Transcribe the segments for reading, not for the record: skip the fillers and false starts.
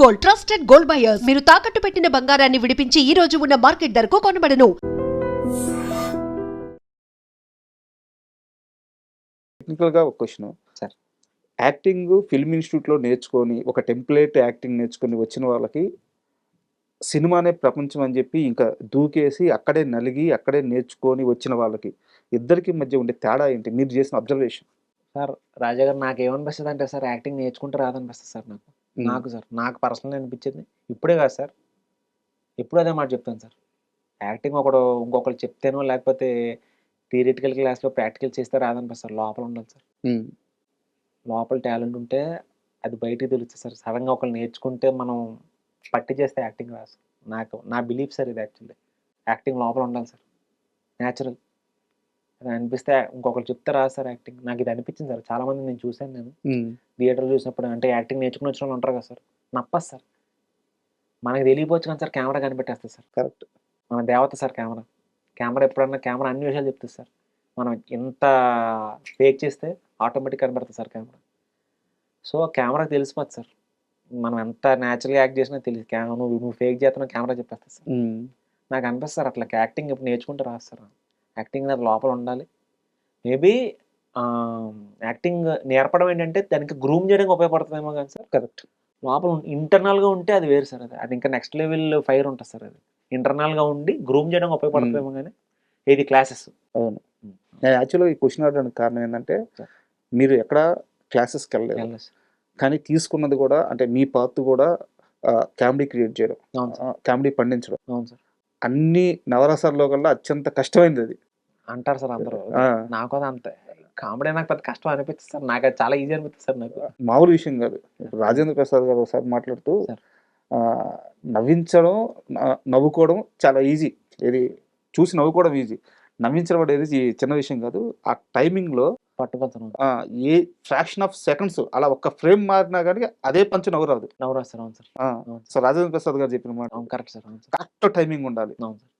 Gold, trusted gold buyers. మీరు తాకట్టు పెట్టిన బంగారాన్ని విడిపించి ఈ రోజు ఉన్న మార్కెట్ ధరకు కొనబడను. టెక్నికల్‌గా ఒక క్వెషను. సార్. యాక్టింగు ఫిల్మ్ ఇన్‌స్టిట్యూట్‌లో నేర్చుకొని, ఒక టెంప్లేట్ యాక్టింగ్ నేర్చుకొని వచ్చిన వాళ్ళకి, సినిమానే ప్రపంచం అని జెప్పి ఇంకా దూకేసి అక్కడే నలిగి, అక్కడే నేర్చుకొని వచ్చిన వాళ్ళకి, ఇద్దరికి మధ్య ఉండే తేడా ఏంటి? మీరు చేసిన అబ్జర్వేషన్. సార్ రాజా గారు నాకేమనిపిస్తదంటే సార్ యాక్టింగ్ నేర్చుకుంటే రాదనిపిస్తది సార్ నాకు. నాకు పర్సనల్‌గా అనిపించింది. ఇప్పుడే కాదు సార్. ఎప్పుడూ అదే మాట చెప్తాను సార్. యాక్టింగ్ ఇంకొకళ్ళు చెప్తేనో లేకపోతే థియరిటికల్ క్లాస్‌లో ప్రాక్టికల్ చేస్తే రాదనిపిస్తది. లోపల ఉండాలి సార్. హ్మ్. లోపల టాలెంట్ ఉంటే అది బయటికి తెలుస్తది సార్. సడెన్‌గా ఒకళ్ళు నేర్చుకుంటే మనం పట్టి చేస్తే యాక్టింగ్ రాదు సార్. నా బిలీఫ్ సార్ ఇది యాక్చువల్లీ. యాక్టింగ్ లోపల ఉండాలి సార్. నేచురల్. అది అనిపిస్తే ఇంకొకళ్ళు చెప్తే రాదు సార్ యాక్టింగ్. నాకు ఇది అనిపించింది సార్. చాలామంది నేను చూసాను నేను. హ్మ్. థియేటర్‌లో చూసినప్పుడు అంటే యాక్టింగ్ నేర్చుకుని వచ్చిన వాళ్ళు ఉంటారు కదా సార్. నప్పదు సార్. మనకు తెలియకపోవచ్చు కానీ సార్ కెమెరా కనిపెట్టేస్తది సార్. కరెక్ట్. మన దేవత సార్ కెమెరా. కెమెరా అన్ని విషయాలు చెప్తుంది సార్. మనం ఎంత ఫేక్ చేస్తే ఆటోమేటిక్ కనబడుతుంది సార్ కెమెరా. సో కెమెరాకి తెలిసిపోద్ది సార్. మనం ఎంత నేచురల్‌గా యాక్ట్ చేసినా తెలియదు. నువ్వు ఫేక్ చేస్తున్నావు కెమెరా చెప్పేస్తది సార్. హ్మ్. నాకు అనిపిస్తుంది సార్ అట్లా యాక్టింగ్ ఇప్పుడు నేర్చుకుంటే రాదు సార్. యాక్టింగ్ అనేది లోపల ఉండాలి. మేబీ యాక్టింగ్ నేర్పడం ఏంటంటే దానికి గ్రూమ్ చేయడానికి ఉపయోగపడుతుందేమో కానీ సార్. కరెక్ట్. లోపల ఇంటర్నల్‌గా ఉంటే అది వేరు సార్ అది. అది ఇంకా నెక్స్ట్ లెవెల్ ఫైర్ ఉంటుంది సార్ అది. ఇంటర్నల్‌గా ఉండి గ్రూమ్ చేయడానికి ఉపయోగపడుతుందేమో కానీ ఇది క్లాసెస్. అవును. నేను యాక్చువల్‌గా ఈ క్వెషన్ అడగడానికి కారణం ఏంటంటే, మీరు ఎక్కడ క్లాసెస్‌కెళ్ళలేదు. వెళ్ళలేదు సార్. కానీ తీసుకున్నది కూడా అంటే మీ పార్ట్ కూడా కామెడీ క్రియేట్ చేయడం. అవును సార్. కామెడీ పండించడం. అవును సార్. అన్ని నవరసాల్లో కల్లా అత్యంత కష్టమైనది అది. అంటారు సార్ అందరూ. ఆ! నాకు అది అంతే. కామెడీ నాకు పెద్ద కష్టం అనిపిస్తుంది సార్. నాకు అది చాలా ఈజీ అనిపిస్తుంది సార్ నాకు. మామూలు విషయం కాదు. రాజేంద్ర ప్రసాద్ గారు ఒకసారి మాట్లాడుతూ సార్. నవ్వించడం, నవ్వుకోవడం చాలా ఈజీ. ఏది చూసి నవ్వుకోవడం ఈజీ. నవ్వించడం అనేది చిన్న విషయం కాదు. ఆ టైమింగ్‌లో పట్టుబడుతున్నాను. ఏ ఫ్రాక్షన్ ఆఫ్ సెకండ్స్ అలా ఒక్క ఫ్రేమ్ మారినా గాని అదే పంచ్ నవ్వు రాదు. నవ్వురాదు సార్. అవును సార్. ఆ! అవును సో, రాజేంద్ర ప్రసాద్ గారు చెప్పిన మాట అవును. Correct sir. అవును సార్. కరెక్ట్ టైమింగ్ ఉండాలి. అవును సార్.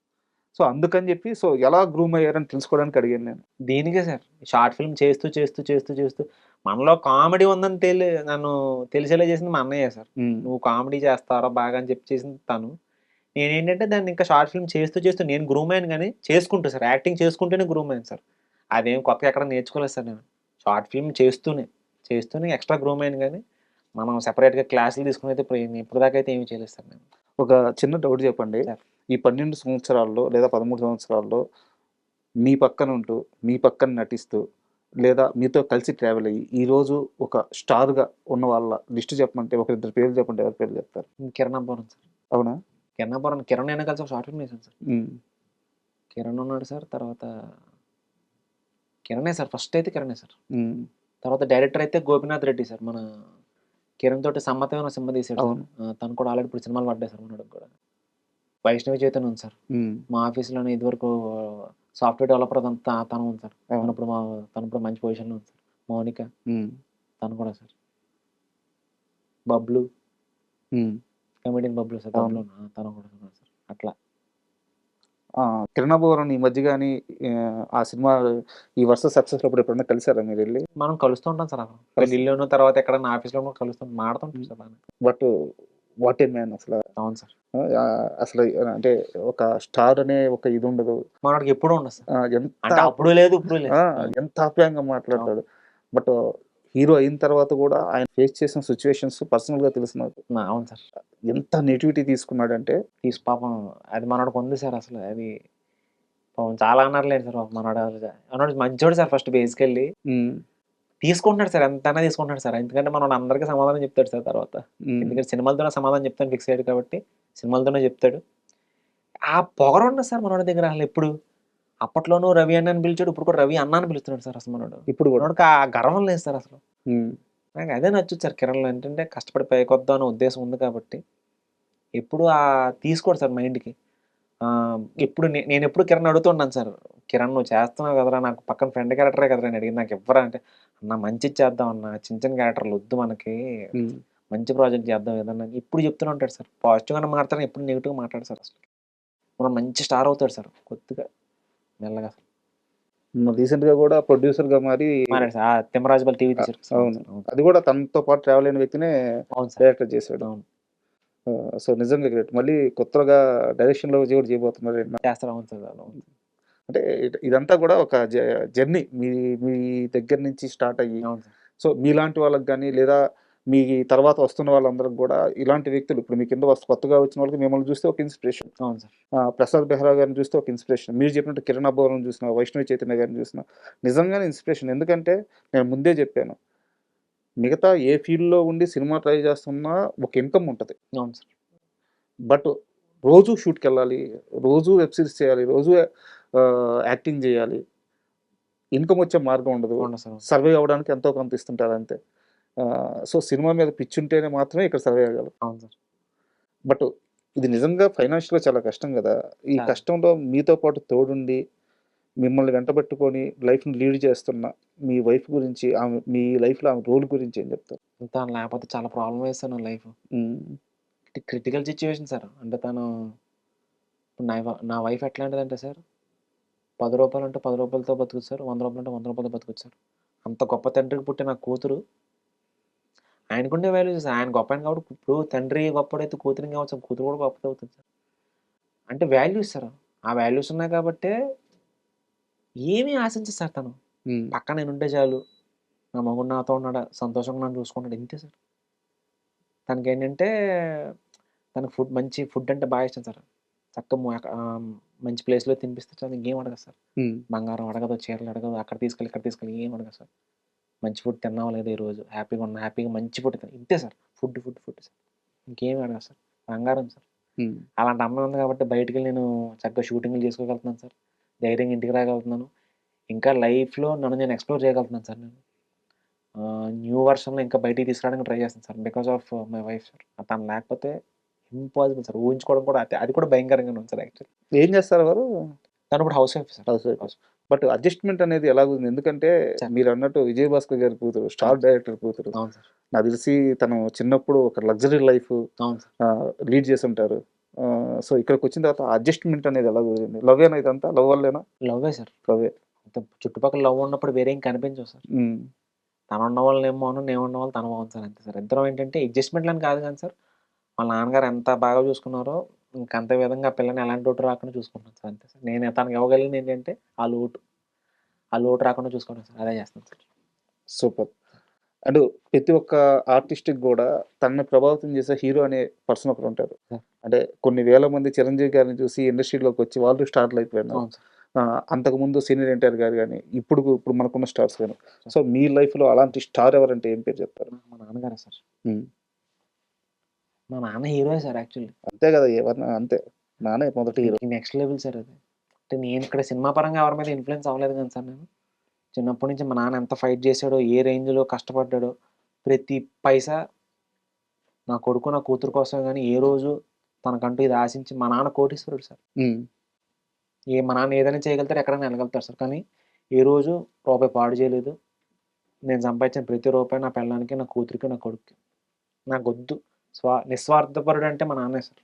సో, అందుకని చెప్పి ఎలా గ్రూమ్ అయ్యారని తెలుసుకోవడానికి అడిగాను నేను. దీనికే సార్. షార్ట్ ఫిల్మ్ చేస్తూ మనలో కామెడీ ఉందని నన్ను తెలిసేలా చేసింది మా అన్నయ్యే సార్. హ్మ్. నువ్వు కామెడీ చేస్తావురా బాగా అని చెప్పి చేసింది తను. నేనేంటంటే దాన్ని ఇంకా షార్ట్ ఫిల్మ్ చేస్తూ నేను గ్రూమ్ అయ్యాను గానీ చేసుకుంటూ సార్. యాక్టింగ్ చేసుకుంటూనే గ్రూమ్ అయ్యాను సార్. అదేం కొత్తగా ఎక్కడ నేర్చుకోలేదు సార్ నేను. షార్ట్ ఫిల్మ్ చేస్తూనే ఎక్స్‌ట్రా గ్రూమ్ అయ్యాను గానీ, మనం సెపరేట్‌గా క్లాసులు తీసుకొని అయితే ఇప్పటిదాకా అయితే ఏమి చేయలేదు సార్ నేను. ఒక చిన్న డౌట్ చెప్పండి. సార్. ఈ 12 సంవత్సరాల్లో లేదా 13 సంవత్సరాల్లో మీ పక్కన ఉంటూ, మీ పక్కన నటిస్తూ, లేదా మీతో కలిసి ట్రావెల్ అయ్యి, ఈరోజు ఒక స్టార్‌గా ఉన్న వాళ్ళ లిస్ట్ చెప్పమంటే ఒకరిద్దరు పేర్లు చెప్పండి. ఎవరి పేర్లు చెప్తారు? కిరణ్ అబ్బవరం సార్. అవునా? కిరణ్ నేను కలిసి ఒక షార్ట్ ఫిల్మ్ చేశాను సార్. హ్మ్. కిరణ్ ఉన్నాడు సార్. తర్వాత కిరణే సార్. ఫస్ట్ అయితే కిరణే సార్. హ్మ్. తర్వాత డైరెక్టర్ అయితే గోపీనాథ్ రెడ్డి సార్. మన కిరణ్ తోటి సమ్మతమైన సింహ తీసాడు సార్. అవును. తను కూడా ఆల్రెడీ ఇప్పుడు సినిమాలు పడ్డాయి సార్ మనోడికి కూడా. వైష్ణవి చైతన్య ఉంది సార్. హ్మ్. మా ఆఫీస్‌లోనే ఇదివరకు సాఫ్ట్‌వేర్ డెవలపర్ అదంతా తను ఉంది సార్. అవును. తను ఇప్పుడు మంచి పొజిషన్‌లో ఉంది సార్. మౌనిక హ్మ్. తను కూడా సార్. బబ్లు హ్మ్. Comedian Bablu sir. అవును. తను కూడా ఉన్నాడు సార్. అట్లా. కిరణ్ అబ్బవరం ఈ మధ్య గాని ఆ సినిమా ఈ వరుస సక్సెస్‌లో అప్పుడు ఎప్పుడైనా కలిసారా మీరెళ్లి? మనం కలుస్తూ ఉంటాం సార్ అక్కడ. పెళ్ళిల్లోనూ తర్వాత ఎక్కడన్నా ఆఫీస్‌లోనూ కలుస్తాం. మాట్లాడుతుంటాం సార్ బానే. బట్ వాట్ ఏ మ్యాన్ అసల. అవును సార్. అసలు అంటే ఒక స్టార్ అనే ఒక ఇది ఉండదు. మనోడికి ఎప్పుడూ ఉండదు సార్. ఎంత అంటే అప్పుడు లేదు, ఇప్పుడు లేదు. ఎంత ఆప్యాయంగా మాట్లాడతాడు. బట్ హీరో అయిన తర్వాత కూడా ఆయన ఫేస్ చేసిన సిట్యుయేషన్స్ పర్సనల్‌గా తెలుసు నాకు. అవును సార్. ఎంత నెటివిటీ తీసుకున్నాడంటే పాపం అది మనోడికి ఉంది సార్ అసలు. అది పాపం చాలా అన్నారులేండి సార్ మనోడు మంచోడు సార్ ఫస్ట్ బేసికల్లీ. హ్మ్. తీసుకుంటున్నాడు సార్. ఎంతైనా తీసుకుంటున్నాడు సార్. ఎందుకంటే మనోడు అందరికీ సమాధానం చెప్తాడు సార్ తర్వాత. హ్మ్. ఎందుకంటే సినిమాలతోనే సమాధానం చెప్తాను ఫిక్స్ అయ్యాడు కాబట్టి సినిమాలతోనే చెప్తాడు. ఆ పొగరుండదు సార్ మనోడి దగ్గర అసలెప్పుడు. అప్పట్లోనూ రవి అన్న అని పిలిచాడు. ఇప్పుడు కూడా రవి అన్న అని పిలుస్తున్నాడు సార్ అసలు మనోడు. ఇప్పుడు కూడా. మనోడికి ఆ గర్వం లేదు సార్ అసలు. హ్మ్. నాకు అదే నచ్చుద్ది సార్ కిరణ్‌లో. ఏంటంటే కష్టపడి పైకొద్దాం అనే ఉద్దేశం ఉంది కాబట్టి ఎప్పుడు తీసుకోడు సార్ మైండ్‌కి. ఎప్పుడు నేనెప్పుడు కిరణ్ అడుగుతూ ఉంటాను సార్. కిరణ్ నువ్వు చేస్తున్నావు కదరా! నాకు పక్కన ఫ్రెండ్ క్యారెక్టరే కదరా! అని అడిగింది. నాకు ఇవ్వరా అంటే, అన్న మంచిది చేద్దాం అన్న. చిన్న చిన్న క్యారెక్టర్లు వద్దు మనకి. హ్మ్. మంచి ప్రాజెక్ట్ చేద్దాం ఏదన్నా. ఇప్పుడు చెప్తూనే ఉంటాడు సార్. పాజిటివ్‌గానే మాట్లాడతాడు. ఎప్పుడు నెగెటివ్‌గా మాట్లాడడు సార్ అసలు. మనం మంచి స్టార్ అవుతాడు సార్. కొద్దిగా మెల్లగా. రీసెంట్‌గా కూడా ప్రొడ్యూసర్‌గా మారి మారాడు సార్. తిమ్మరాజుపల్లి టీవీ తీశారు సార్. అవును. అది కూడా తనతో పాటు ట్రావెల్ అయిన వ్యక్తినే అవును సార్. డైరెక్టర్ చేసాడు. అవును. సో నిజంగా గ్రేట్. మళ్ళీ కొత్తగా డైరెక్షన్‌లో కూడా చేయబోతున్నారు. చేస్తారు. అవును సార్. అవును. అంటే ఇదంతా కూడా ఒక జర్నీ మీ మీ దగ్గర నుంచి స్టార్ట్ అయ్యి, అవును సార్. సో మీలాంటి వాళ్ళకి గాని, లేదా మీ తర్వాత వస్తున్న వాళ్ళందరికి గూడా ఇలాంటి వ్యక్తులు ఇప్పుడు మీ కింద కొత్తగా వచ్చిన వాళ్ళకి మిమ్మల్ని చూస్తే ఒక ఇన్స్పిరేషన్. అవును సార్. ప్రసాద్ బెహ్రా గారిని చూస్తే ఒక ఇన్స్పిరేషన్. మీరు చెప్పినట్టు కిరణ్ అబ్బవరం చూసినా, వైష్ణవి చైతన్య గారిని చూసినా నిజంగానే ఇన్స్పిరేషన్. ఎందుకంటే నేను ముందే చెప్పాను. మిగతా ఏ ఫీల్డ్‌లో ఉండి సినిమా ట్రై చేస్తున్నా ఒక ఇన్‌కమ్ ఉంటది. అవును సార్. బట్ రోజు షూట్‌కెళ్ళాలి, రోజు వెబ్ సీరీస్ చేయాలి, రోజు యాక్టింగ్ చేయాలి. ఇన్‌కమ్ వచ్చే మార్గం ఉండదు. అవును సార్. సర్వే అవ్వడానికి ఎంతో కొంత ఇస్తుంటారు అంతే. సో సినిమా మీద పిచ్చుంటేనే మాత్రమే ఇక్కడ సర్వే అవ్వగలం. అవును సార్. బట్ ఇది నిజంగా ఫైనాన్షియల్‌గా చాలా కష్టం గదా! ఈ చాలా. కష్టంలో మీతో పాటు తోడుండి, మిమ్మల్ని వెంటబెట్టుకొని లైఫ్‌ని లీడ్ చేస్తున్న మీ వైఫ్ గురించి, ఆమె మీ లైఫ్‌లో ఆమె రోల్ గురించి ఏం చెప్తారు? తను లేకపోతే చాలా ప్రాబ్లమ్ అయ్యేది సార్ నా లైఫ్. హ్మ్. Critical situation sir. అంటే తను ఇప్పుడు నా వైఫ్ ఎట్లాంటిదంటే సార్, రూ. 10 అంటే రూ. 10తో బతుకుద్ది సార్. రూ. 100 అంటే రూ. 100తో బతుకుద్ది సార్. అంత గొప్ప తండ్రికి పుట్టిన నా కూతురు ఆయనకుండే వాల్యూస్ ఆయన గొప్పాయన కాబట్టి ఇప్పుడు తండ్రి గొప్పోడైతే కూతురు కావచ్చు, కూతురు కూడా గొప్పదవుతుంది సార్. అంటే వాల్యూస్ సార్. ఆ వాల్యూస్ ఉన్నాయి కాబట్టే ఏమీ ఆశించదు సార్ తను. హ్మ్. పక్కన నేనుంటే చాలు. నా మొగుడు నాతో ఉన్నాడు, సంతోషంగా నన్ను చూసుకుంటాడు ఇంతే సార్. తనకేంటంటే తనకు మంచి ఫుడ్ అంటే బాగా ఇష్టం సార్. చక్కగా మంచి ప్లేస్‌లో తినిపిస్తే చాలు ఇంకేం అడగదు సార్. హ్మ్. బంగారం అడగదు, చీరలు అడగదు, అక్కడ తీసుకెళ్ళి, ఇక్కడ తీసుకెళ్ళి ఏం అడగదు సార్. మంచి ఫుడ్ తిన్నావా లేదా ఈరోజు? హ్యాపీగా ఉన్నా, హ్యాపీగా మంచి ఫుడ్ ఇంతే సార్. Food sir. ఇంకేమి అడగదు సార్. బంగారం సార్. హ్మ్. అలాంటి అమ్మాయి ఉంది కాబట్టి బయటికెళ్ళి నేను చక్కగా షూటింగ్‌లు చేసుకోగలుగుతున్నాను సార్. ధైర్యంగా ఇంటికి రాగలుగుతున్నాను. ఇంకా లైఫ్‌లో నన్ను నేను ఎక్స్‌ప్లోర్ చేయగలుగుతున్నాను సార్ నేను. న్యూ వెర్షన్‌లో ఇంకా బయటికి తీసుకురావడానికి ట్రై చేస్తాను sir. Because of my wife sir. తను లేకపోతే ఇంపాసిబుల్ సార్. ఊహించుకోవడం కూడా అది కూడా భయంకరంగానే ఉంది సార్ యాక్చువల్లీ. ఏం చేస్తారు వారు? తను ఇప్పుడు house wife sir. House wife. But adjustment అనేది ఎలాగుంది? ఎందుకంటే సార్. మీరన్నట్టు విజయ్ భాస్కర్ గారి కూతురు, స్టార్ అవును. డైరెక్టర్ కూతురు. అవును సార్. నాకు తెలిసి తను చిన్నప్పుడు ఒక లగ్జరీ లైఫ్ అవును సార్. లీడ్ చేసుంటారు. సో ఇక్కడికొచ్చిన తర్వాత అడ్జస్ట్‌మెంట్ అనేది ఎలా కుదిరింది? లవ్వేనా ఇదంతా? లవ్ వల్లేనా? లవ్వే సార్. లవ్వే. అంత చుట్టుపక్కల లవ్ ఉన్నప్పుడు వేరే ఏం కనిపించవు సార్. హ్మ్. తనున్న వాళ్ళనేమో బాగున్నాను, నేనున్న వాళ్ళు తను బాగుంది సార్ అంతే సార్. ఇద్దరం ఏంటంటే అడ్జస్ట్‌మెంట్‌లని కాదు గానీ సార్, వాళ్ళ నాన్నగారు ఎంత బాగా చూసుకున్నారో ఇంక అంతే విధంగా ఆ పిల్లని ఎలాంటి లోటు రాకుండా చూసుకుంటున్నాను సార్ అంతే సార్. నేను తనకి ఇవ్వగలిగింది ఏంటంటే ఆ లోటు రాకుండా చూసుకోవడం సార్. అదే చేస్తాను సార్. సూపర్. అండ్ ప్రతి ఒక్క ఆర్టిస్ట్‌కి గూడా తనని ప్రభావితం చేసే హీరో అనే పర్సన్ ఒకరుంటారు. హ్మ్. అంటే కొన్ని వేల మంది చిరంజీవి గారిని చూసి ఇండస్ట్రీలోకొచ్చి వాళ్ళు స్టార్‌లు అయిపోయినారు. అవును సార్. అంతకుముందు సీనియర్ ఎన్టీఆర్ గారు గాని, ఇప్పుడు మనకున్న స్టార్స్ గాని. సో మీ లైఫ్‌లో అలాంటి స్టార్ ఎవరంటే ఏం పేరు చెప్తారు? మా నాన్నగారే సార్. హ్మ్. మా నాన్న హీరోయే సార్ యాక్చువల్లీ. అంతే గదా! ఎవరినా అంతే. నానే మొదటి హీరో. నెక్స్ట్ లెవెల్ సార్ అది. అంటే నేను ఇక్కడ సినిమా పరంగా ఎవరి మీద ఇన్‌ఫ్లూయెన్స్ అవ్వలేదు గానీ సార్ నేను. చిన్నప్పటి నుంచి మా నాన్న ఎంత ఫైట్ చేసాడో, ఏ రేంజ్‌లో కష్టపడ్డాడో, ప్రతి పైసా నా కొడుకు, నా కూతురు కోసమే గానీ ఏ రోజు తనకంటూ ఇది ఆశించి మా నాన్న కోటీశ్వరుడు సార్. హ్మ్. మా నాన్న ఏదైనా చేయగలుగుతారు, ఎక్కడైనా ఎళ్ళగలుగుతారు సార్. కానీ ఏ రోజు రూపాయి పాడు చేయలేదు. నేను సంపాదించిన ప్రతి రూపాయి నా పెళ్ళానికి, నా కూతురికి, నా కొడుక్కి. నాకొద్దు. నిస్వార్థపరుడు అంటే మా నాన్నే సార్.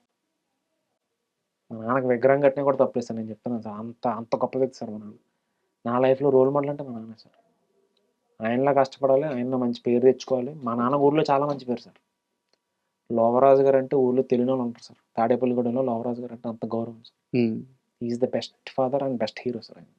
మా నాన్నకి విగ్రహం కట్టినా కూడా తప్పులేదు సార్. నేను చెప్తున్నాను సార్. అంత అంత గొప్ప వ్యక్తి సార్ మా నాన్న. నా లైఫ్‌లో రోల్ మోడల్ అంటే మా నాన్నే సార్. ఆయనలా కష్టపడాలి. ఆయనలో మంచి పేరు తెచ్చుకోవాలి. మా నాన్న ఊర్లో చాలా మంచి పేరు సార్. లోవరాజు గారంటే ఊర్లో తెలియనోళ్ళు ఉంటారు సార్. తాడేపల్లిగూడెంలో లోవరాజు గారంటే అంత గౌరవం సార్. హ్మ్. He is the best father and best hero sir ఆయన.